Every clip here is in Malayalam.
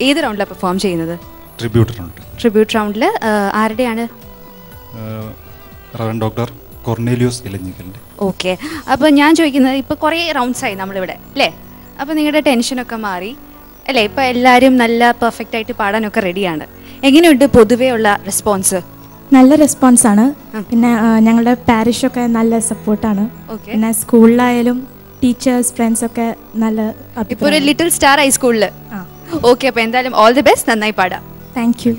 ഏത് റൗണ്ടിലാണ് പെർഫോം ചെയ്യുന്നത്? ട്രിബ്യൂട്ട് റൗണ്ടിൽ ആരുടെയാണ്? റവറൻഡ് ഡോക്ടർ കൊർണേലിയോസ് ഇലഞ്ഞിക്കലിൻ്റെ. ഓക്കെ, അപ്പോൾ ഞാൻ ചോദിക്കുന്നത്, ഇപ്പോൾ കുറേ റൗണ്ട്സായി നമ്മളിവിടെ അല്ലേ? അപ്പോൾ നിങ്ങളുടെ ടെൻഷനൊക്കെ മാറി അല്ലേ? ഇപ്പോൾ എല്ലാവരും നല്ല പെർഫെക്റ്റ് ആയിട്ട് പാടാനൊക്കെ റെഡിയാണ്. എങ്ങനെയുണ്ട് പൊതുവേ ഉള്ള റെസ്പോൺസ്? നല്ല റെസ്പോൺസാണ്. പിന്നെ ഞങ്ങളുടെ പാരിഷൊക്കെ നല്ല സപ്പോർട്ടാണ്. പിന്നെ സ്കൂളിലായാലും ടീച്ചേഴ്സ് ഫ്രണ്ട്സൊക്കെ നല്ല. ഇപ്പോൾ ഒരു ലിറ്റിൽ സ്റ്റാർ ആയി സ്കൂളിൽ. ഓക്കെ, അപ്പോൾ എന്തായാലും ഓൾ ദി ബെസ്റ്റ്, നന്നായി പാടാം. Thank you.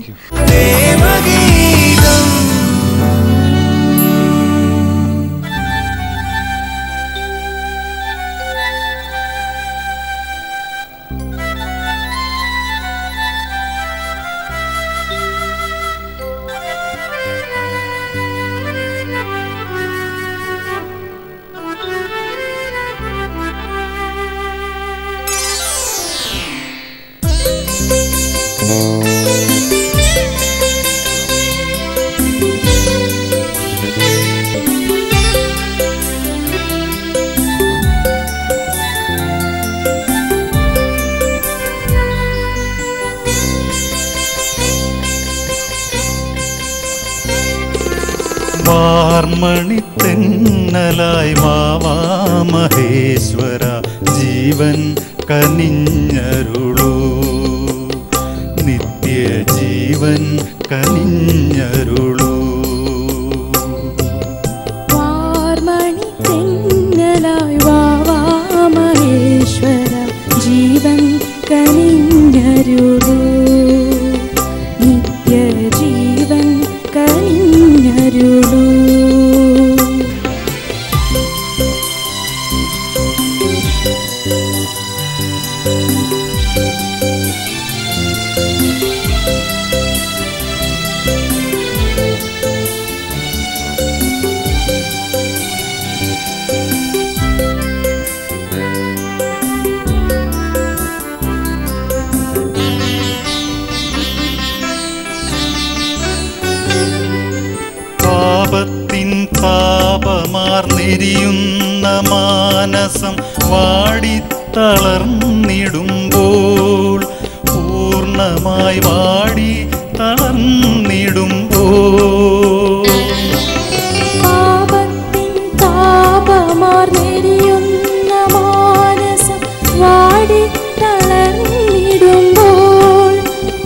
വാർമണിത്തെന്നലായി വാവാ മഹേശ്വര ജീവൻ കനിഞ്ഞരുളൂ, നിത്യജീവൻ കനിഞ്ഞരുളൂ. വാർമണിത്തെന്നലായി വാവാ മഹേശ്വര ജീവൻ കനിഞ്ഞരുളൂ, നിത്യജീവൻ കനിഞ്ഞരുളൂ. പാപത്തിൻ താപമാർന്നെരിയുന്ന മാനസം വാടിത്തളർന്നിടുമ്പോൾ, പൂർണ്ണമായി വാടി തളർന്നിടുമ്പോൾ, പാപത്തിൻ താപമാർന്നെരിയുന്ന മാനസം വാടിത്തളർന്നിടുമ്പോൾ,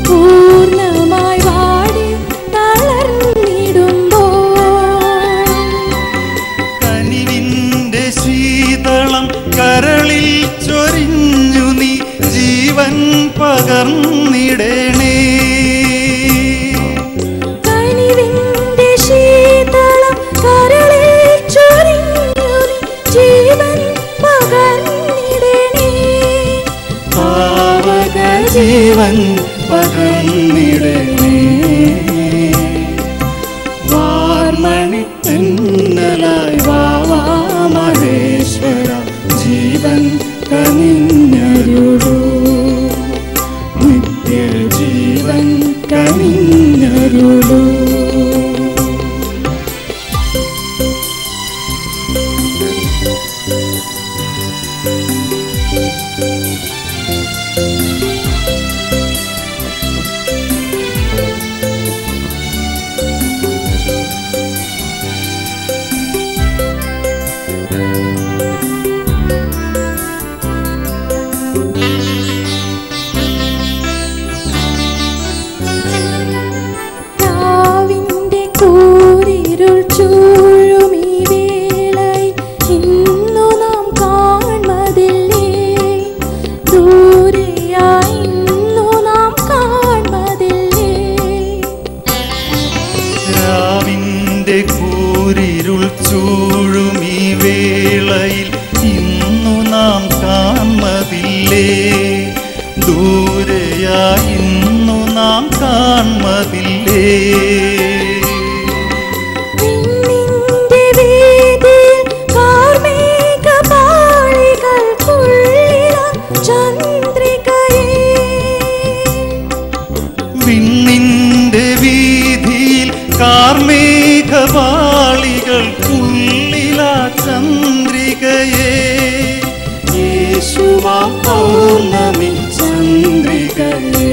പൂർണ്ണമായി വാടി തളർന്നിടുമ്പോൾ, കനിവിൻ്റെ ശീതളം കരളിൽ ചൊരിഞ്ഞു നീ ജീവൻ പകർന്നിടണേ. കനിവിൻ്റെ ശീതളം കരളിൽ ചൊരിഞ്ഞു നീ ജീവൻ പകർന്നിടണേ. പാവക ജീവൻ പകർന്നിടണേ. വാർമണിത്തെന്നലായി വാവാ മഹേശ്വര ജീവൻ കനിഞ്ഞരുളൂ, നിത്യജീവൻ കനിഞ്ഞരുളൂ. രാവിന്റെ കൂരിരുൾ ചൂഴുമീ വേളയിൽ ഇന്നു നാം കാൺമതില്ലേ, ദൂരെയായി ഇന്നു നാം കാൺമതില്ലേ. രാവിന്റെ കൂരിരുൾ ചൂഴുമീ വേളയിൽ ഇന്നു നാം കാൺമതില്ലേ, ദൂരെയായി ഇന്നു നാം കാൺമതില്ലേ. വിണ്ണിന്റെ വീതിയിൽ കാർമേഘപാളികൾക്കുള്ളിലാം ചന്ദ്രികയേ, വിണ്ണിന്റെ വീതിയിൽ കാർമേഘപാളികൾക്കുള്ളിലാ ചന്ദ്രികയേ, യേശുവാം പൗർണമി ചന്ദ്രികയേ.